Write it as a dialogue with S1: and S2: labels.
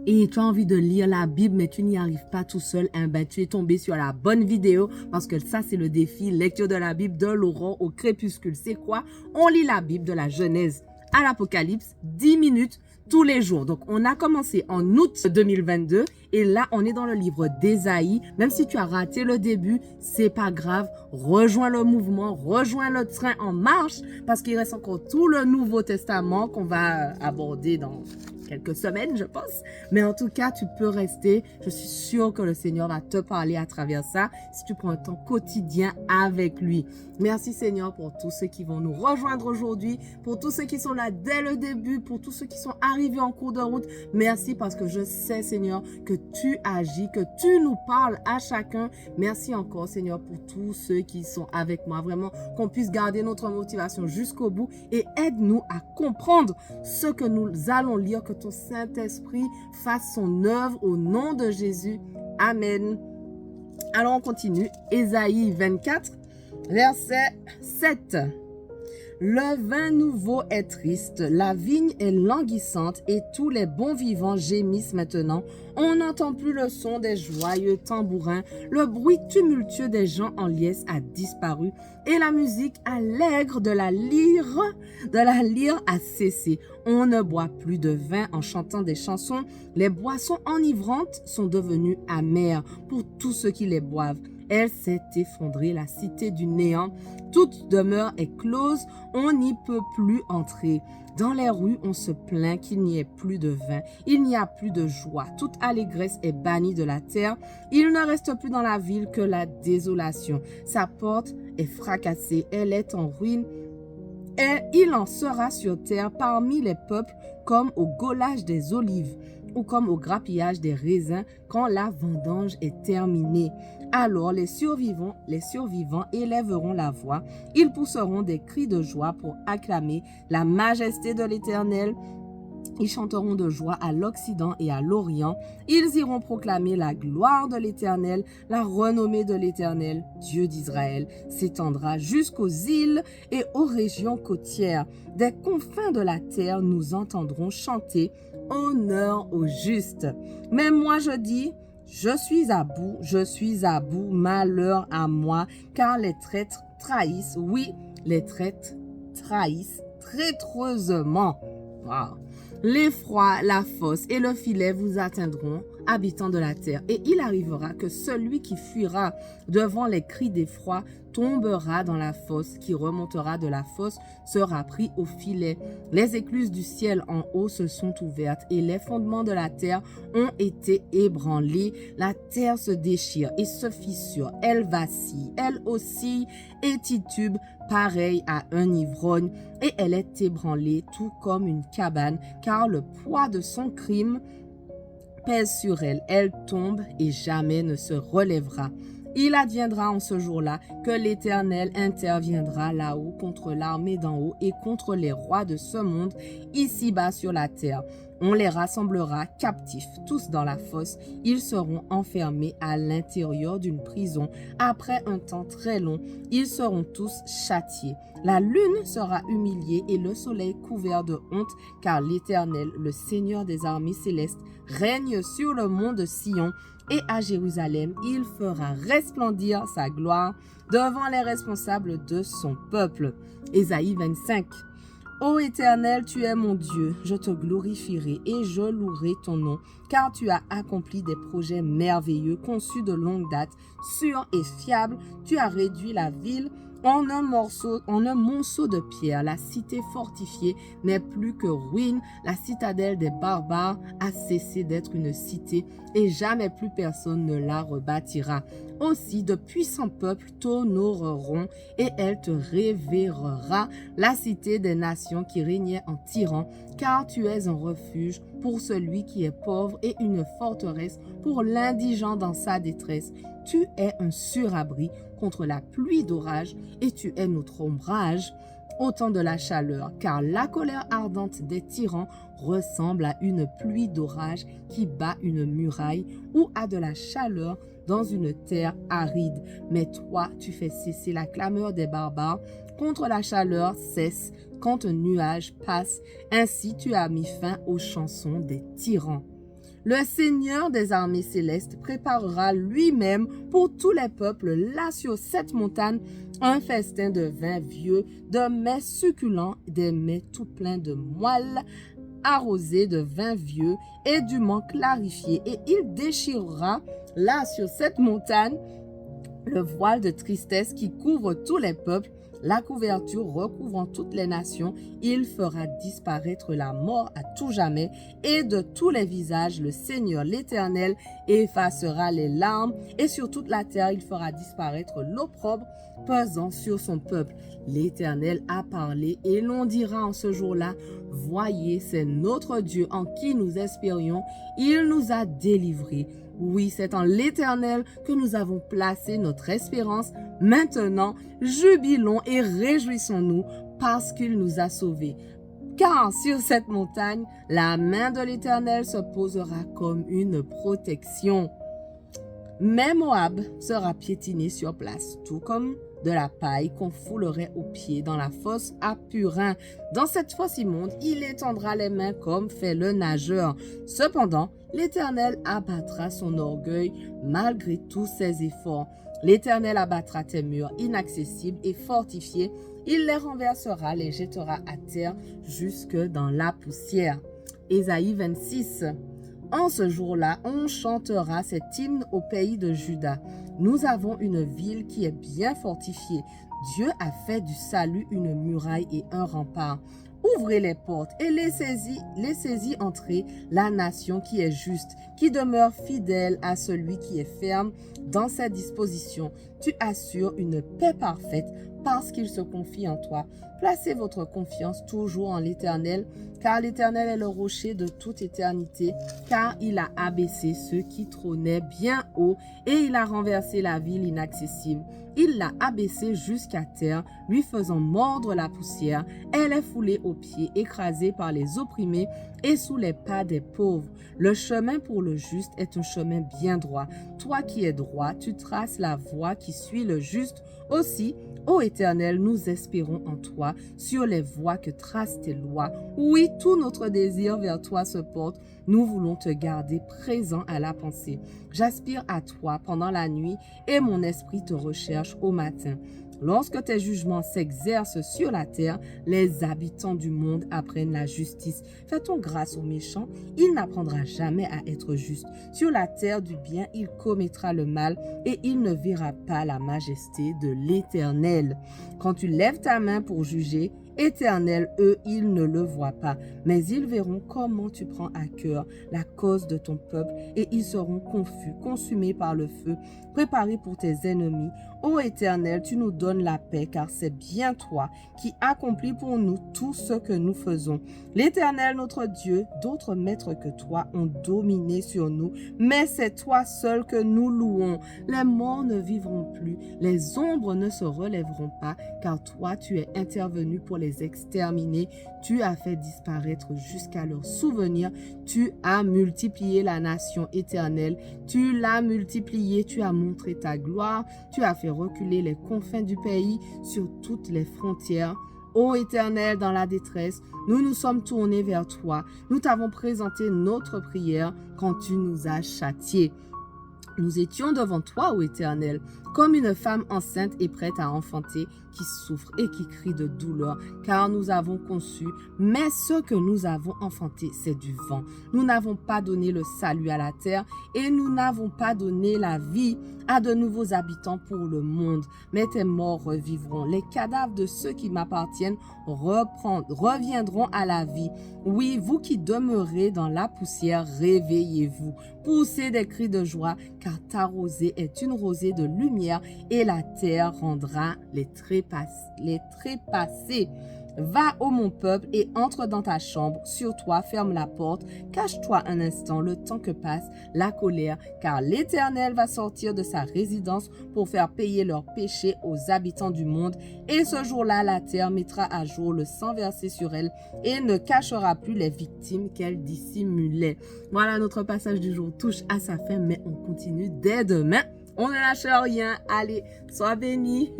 S1: et tu as envie de lire la Bible, mais tu n'y arrives pas tout seul, tu es tombé sur la bonne vidéo parce que ça, c'est le défi lecture de la Bible de l'aurore au crépuscule. C'est quoi? On lit la Bible de la Genèse à l'Apocalypse, 10 minutes tous les jours. Donc, on a commencé en août 2022 et là, on est dans le livre d'Ésaïe. Même si tu as raté le début, c'est pas grave. Rejoins le mouvement, rejoins le train en marche parce qu'il reste encore tout le Nouveau Testament qu'on va aborder dans quelques semaines, je pense. Mais en tout cas, tu peux rester. Je suis sûre que le Seigneur va te parler à travers ça si tu prends un temps quotidien avec lui. Merci Seigneur pour tous ceux qui vont nous rejoindre aujourd'hui, pour tous ceux qui sont là dès le début, pour tous ceux qui sont arrivés en cours de route. Merci parce que je sais Seigneur que tu agis, que tu nous parles à chacun. Merci encore Seigneur pour tous ceux qui sont avec moi. Vraiment qu'on puisse garder notre motivation jusqu'au bout et aide-nous à comprendre ce que nous allons lire, que ton Saint-Esprit fasse son œuvre au nom de Jésus. Amen. Alors on continue. Ésaïe 24, verset 7. Le vin nouveau est triste, la vigne est languissante et tous les bons vivants gémissent maintenant. On n'entend plus le son des joyeux tambourins, le bruit tumultueux des gens en liesse a disparu et la musique allègre de la lyre a cessé. On ne boit plus de vin en chantant des chansons, les boissons enivrantes sont devenues amères pour tous ceux qui les boivent. Elle s'est effondrée, la cité du néant. Toute demeure est close, on n'y peut plus entrer. Dans les rues, on se plaint qu'il n'y ait plus de vin. Il n'y a plus de joie. Toute allégresse est bannie de la terre. Il ne reste plus dans la ville que la désolation. Sa porte est fracassée, elle est en ruine. Et il en sera sur terre parmi les peuples comme au gaulage des olives ou comme au grappillage des raisins quand la vendange est terminée. Alors les survivants élèveront la voix, ils pousseront des cris de joie pour acclamer la majesté de l'Éternel. Ils chanteront de joie à l'Occident et à l'Orient. Ils iront proclamer la gloire de l'Éternel, la renommée de l'Éternel, Dieu d'Israël, s'étendra jusqu'aux îles et aux régions côtières. Des confins de la terre, nous entendrons chanter honneur au juste. Mais moi je dis, je suis à bout, malheur à moi, car les traîtres trahissent, oui, les traîtres trahissent traîtreusement. Wow. L'effroi, la fosse et le filet vous atteindront, habitants de la terre. Et il arrivera que celui qui fuira devant les cris d'effroi tombera dans la fosse, qui remontera de la fosse sera pris au filet. Les écluses du ciel en haut se sont ouvertes et les fondements de la terre ont été ébranlés. La terre se déchire et se fissure, elle vacille, elle oscille et titube pareil à un ivrogne, et elle est ébranlée tout comme une cabane, car le poids de son crime pèse sur elle. Elle tombe et jamais ne se relèvera. Il adviendra en ce jour-là que l'Éternel interviendra là-haut contre l'armée d'en haut et contre les rois de ce monde, ici-bas sur la terre. On les rassemblera captifs, tous dans la fosse. Ils seront enfermés à l'intérieur d'une prison. Après un temps très long, ils seront tous châtiés. La lune sera humiliée et le soleil couvert de honte, car l'Éternel, le Seigneur des armées célestes, règne sur le mont de Sion. Et à Jérusalem, il fera resplendir sa gloire devant les responsables de son peuple. Ésaïe 25. Ô Éternel, tu es mon Dieu, je te glorifierai et je louerai ton nom, car tu as accompli des projets merveilleux, conçus de longue date, sûrs et fiables. Tu as réduit la ville en un monceau de pierre. La cité fortifiée n'est plus que ruine. La citadelle des barbares a cessé d'être une cité et jamais plus personne ne la rebâtira. Aussi, de puissants peuples t'honoreront et elle te révérera, la cité des nations qui régnait en tyran, car tu es un refuge pour celui qui est pauvre et une forteresse pour l'indigent dans sa détresse. Tu es un surabri contre la pluie d'orage et tu es notre ombrage au temps de la chaleur, car la colère ardente des tyrans ressemble à une pluie d'orage qui bat une muraille ou à de la chaleur dans une terre aride. Mais toi, tu fais cesser la clameur des barbares, contre la chaleur cesse quand un nuage passe. Ainsi, tu as mis fin aux chansons des tyrans. Le Seigneur des armées célestes préparera lui-même pour tous les peuples là sur cette montagne un festin de vin vieux, de mets succulents, des mets tout pleins de moelle, arrosés de vin vieux et du menthe clarifié. Et il déchirera là sur cette montagne le voile de tristesse qui couvre tous les peuples, la couverture recouvrant toutes les nations. Il fera disparaître la mort à tout jamais, et de tous les visages, le Seigneur l'Éternel effacera les larmes, et sur toute la terre, il fera disparaître l'opprobre pesant sur son peuple. L'Éternel a parlé, et l'on dira en ce jour-là, voyez, c'est notre Dieu en qui nous espérions, il nous a délivrés. Oui, c'est en l'Éternel que nous avons placé notre espérance. Maintenant, jubilons et réjouissons-nous parce qu'il nous a sauvés. Car sur cette montagne, la main de l'Éternel se posera comme une protection. Mais Moab sera piétiné sur place, tout comme de la paille qu'on foulerait aux pieds dans la fosse à Purin. Dans cette fosse immonde, il étendra les mains comme fait le nageur. Cependant, l'Éternel abattra son orgueil malgré tous ses efforts. L'Éternel abattra tes murs inaccessibles et fortifiés. Il les renversera, les jettera à terre jusque dans la poussière. Ésaïe 26. En ce jour-là, on chantera cet hymne au pays de Juda. Nous avons une ville qui est bien fortifiée. Dieu a fait du salut une muraille et un rempart. Ouvrez les portes et laissez-y entrer la nation qui est juste, qui demeure fidèle à celui qui est ferme dans ses dispositions. Tu assures une paix parfaite parce qu'il se confie en toi. Placez votre confiance toujours en l'Éternel, car l'Éternel est le rocher de toute éternité, car il a abaissé ceux qui trônaient bien haut et il a renversé la ville inaccessible. Il l'a abaissée jusqu'à terre, lui faisant mordre la poussière. Elle est foulée aux pieds, écrasée par les opprimés et sous les pas des pauvres. Le chemin pour le juste est un chemin bien droit. Toi qui es droit, tu traces la voie qui suit le juste. Aussi, ô Éternel, nous espérons en toi, sur les voies que tracent tes lois. Oui, tout notre désir vers toi se porte. Nous voulons te garder présent à la pensée. J'aspire à toi pendant la nuit et mon esprit te recherche au matin. Lorsque tes jugements s'exercent sur la terre, les habitants du monde apprennent la justice. Fais-t-on grâce aux méchants? Il n'apprendra jamais à être juste. Sur la terre du bien, il commettra le mal et il ne verra pas la majesté de l'Éternel. Quand tu lèves ta main pour juger, Éternel, eux, ils ne le voient pas, mais ils verront comment tu prends à cœur la cause de ton peuple et ils seront confus, consumés par le feu, préparés pour tes ennemis. Ô Éternel, tu nous donnes la paix, car c'est bien toi qui accomplis pour nous tout ce que nous faisons. L'Éternel, notre Dieu, d'autres maîtres que toi ont dominé sur nous, mais c'est toi seul que nous louons. Les morts ne vivront plus, les ombres ne se relèveront pas, car toi, tu es intervenu pour les exterminer. Tu as fait disparaître jusqu'à leur souvenir. Tu as multiplié la nation éternelle. Tu l'as multipliée. Tu as montré ta gloire. Tu as fait reculer les confins du pays sur toutes les frontières. Ô Éternel, dans la détresse, nous nous sommes tournés vers toi. Nous t'avons présenté notre prière quand tu nous as châtiés. Nous étions devant toi, ô Éternel, comme une femme enceinte et prête à enfanter, qui souffre et qui crie de douleur, car nous avons conçu, mais ce que nous avons enfanté, c'est du vent. Nous n'avons pas donné le salut à la terre et nous n'avons pas donné la vie à de nouveaux habitants pour le monde. Mais tes morts revivront. Les cadavres de ceux qui m'appartiennent reviendront à la vie. Oui, vous qui demeurez dans la poussière, réveillez-vous. Poussez des cris de joie, car ta rosée est une rosée de lumière et la terre rendra les trépassés. Va, ô mon peuple, et entre dans ta chambre. Sur toi, ferme la porte. Cache-toi un instant, le temps que passe la colère, car l'Éternel va sortir de sa résidence pour faire payer leurs péchés aux habitants du monde. Et ce jour-là, la terre mettra à jour le sang versé sur elle et ne cachera plus les victimes qu'elle dissimulait. Voilà, notre passage du jour touche à sa fin, mais on continue dès demain. On ne lâche rien. Allez, sois bénis.